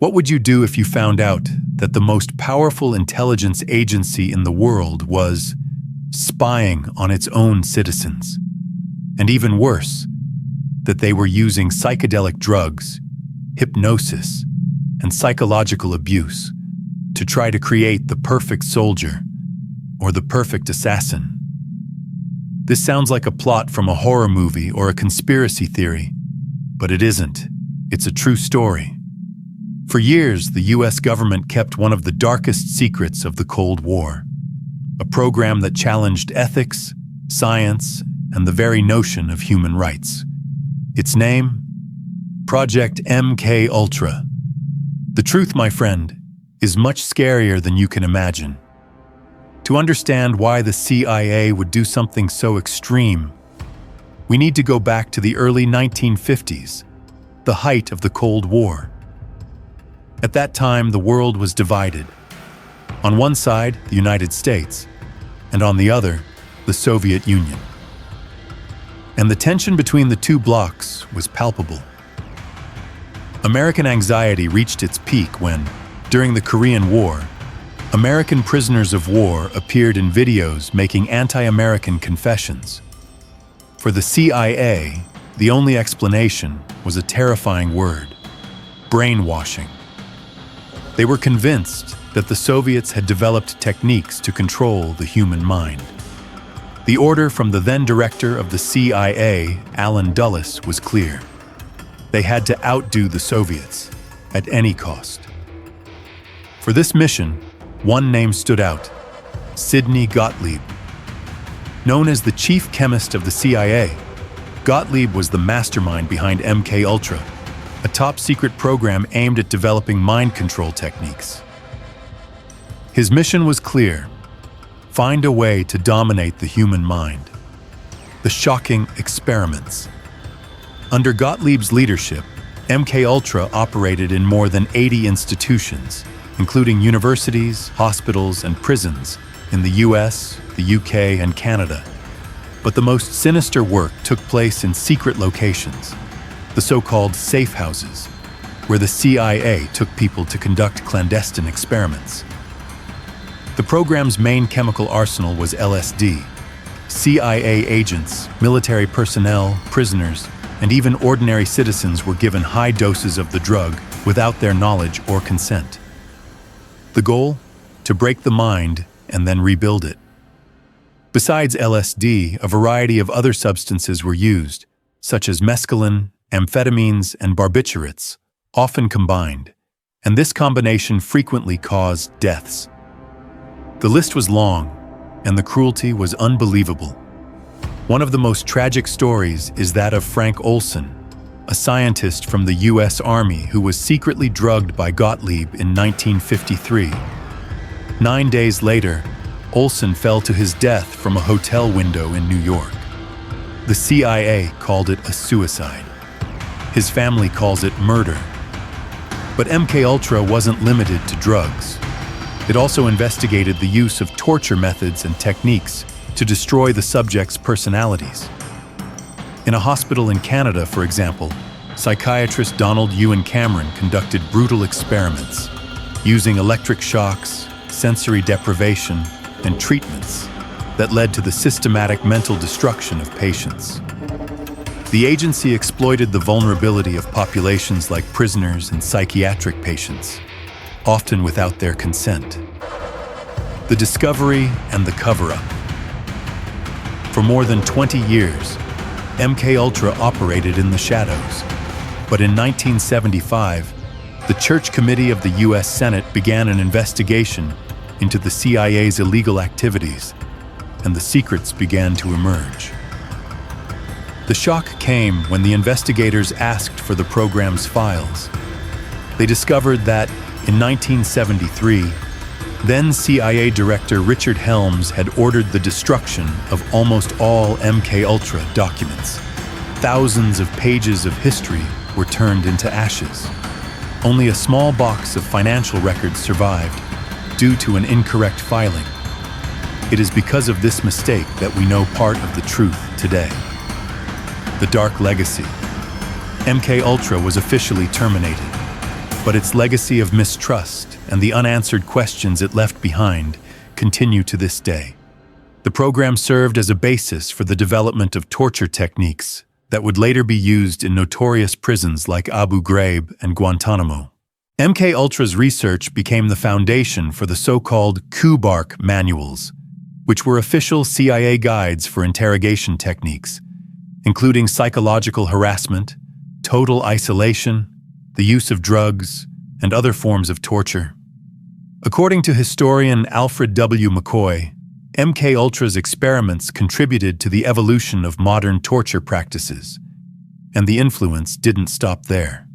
What would you do if you found out that the most powerful intelligence agency in the world was spying on its own citizens? And even worse, that they were using psychedelic drugs, hypnosis, and psychological abuse to try to create the perfect soldier or the perfect assassin. This sounds like a plot from a horror movie or a conspiracy theory, but it isn't. It's a true story. For years, the US government kept one of the darkest secrets of the Cold War, a program that challenged ethics, science, and the very notion of human rights. Its name? Project MKUltra. The truth, my friend, is much scarier than you can imagine. To understand why the CIA would do something so extreme, we need to go back to the early 1950s, the height of the Cold War. At that time, the world was divided. On one side, the United States, and on the other, the Soviet Union. And the tension between the two blocs was palpable. American anxiety reached its peak when, during the Korean War, American prisoners of war appeared in videos making anti-American confessions. For the CIA, the only explanation was a terrifying word: brainwashing. They were convinced that the Soviets had developed techniques to control the human mind. The order from the then director of the CIA, Allen Dulles, was clear. They had to outdo the Soviets at any cost. For this mission, one name stood out: Sidney Gottlieb. Known as the chief chemist of the CIA, Gottlieb was the mastermind behind MKUltra, a top-secret program aimed at developing mind control techniques. His mission was clear: find a way to dominate the human mind. The shocking experiments. Under Gottlieb's leadership, MKUltra operated in more than 80 institutions, including universities, hospitals, and prisons in the US, the UK, and Canada. But the most sinister work took place in secret locations, the so-called safe houses, where the CIA took people to conduct clandestine experiments. The program's main chemical arsenal was LSD. CIA agents, military personnel, prisoners, and even ordinary citizens were given high doses of the drug without their knowledge or consent. The goal? To break the mind and then rebuild it. Besides LSD, a variety of other substances were used, such as mescaline, amphetamines, and barbiturates, often combined, and this combination frequently caused deaths. The list was long, and the cruelty was unbelievable. One of the most tragic stories is that of Frank Olson, a scientist from the US Army who was secretly drugged by Gottlieb in 1953. 9 days later, Olson fell to his death from a hotel window in New York. The CIA called it a suicide. His family calls it murder. But MKUltra wasn't limited to drugs. It also investigated the use of torture methods and techniques to destroy the subjects' personalities. In a hospital in Canada, for example, psychiatrist Donald Ewan Cameron conducted brutal experiments using electric shocks, sensory deprivation, and treatments that led to the systematic mental destruction of patients. The agency exploited the vulnerability of populations like prisoners and psychiatric patients, often without their consent. The discovery and the cover-up. For more than 20 years, MKUltra operated in the shadows. But in 1975, the Church Committee of the US Senate began an investigation into the CIA's illegal activities, and the secrets began to emerge. The shock came when the investigators asked for the program's files. They discovered that, in 1973, then CIA Director Richard Helms had ordered the destruction of almost all MKUltra documents. Thousands of pages of history were turned into ashes. Only a small box of financial records survived, due to an incorrect filing. It is because of this mistake that we know part of the truth today. The dark legacy. MKUltra was officially terminated. But its legacy of mistrust and the unanswered questions it left behind continue to this day. The program served as a basis for the development of torture techniques that would later be used in notorious prisons like Abu Ghraib and Guantanamo. MKUltra's research became the foundation for the so-called Q-Bark manuals, which were official CIA guides for interrogation techniques, including psychological harassment, total isolation, the use of drugs, and other forms of torture. According to historian Alfred W. McCoy, MKUltra's experiments contributed to the evolution of modern torture practices, and the influence didn't stop there.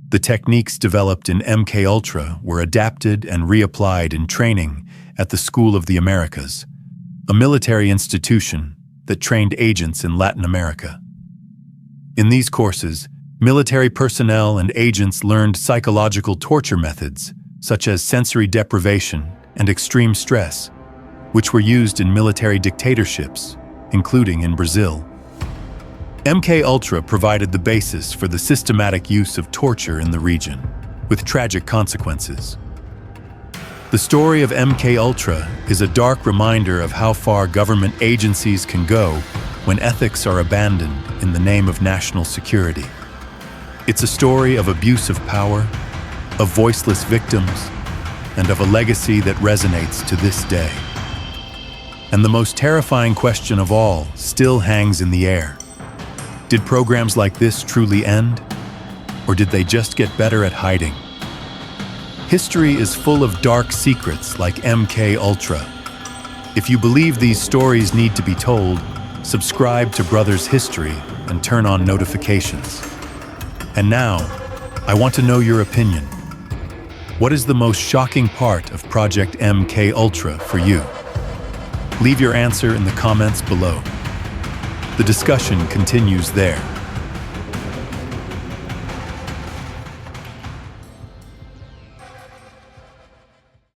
The techniques developed in MKUltra were adapted and reapplied in training at the School of the Americas, a military institution that trained agents in Latin America. In these courses, military personnel and agents learned psychological torture methods, such as sensory deprivation and extreme stress, which were used in military dictatorships, including in Brazil. MKUltra provided the basis for the systematic use of torture in the region, with tragic consequences. The story of MKUltra is a dark reminder of how far government agencies can go when ethics are abandoned in the name of national security. It's a story of abuse of power, of voiceless victims, and of a legacy that resonates to this day. And the most terrifying question of all still hangs in the air. Did programs like this truly end? Or did they just get better at hiding? History is full of dark secrets like MKUltra. If you believe these stories need to be told, subscribe to Brothers History and turn on notifications. And now, I want to know your opinion. What is the most shocking part of Project MKUltra for you? Leave your answer in the comments below. The discussion continues there.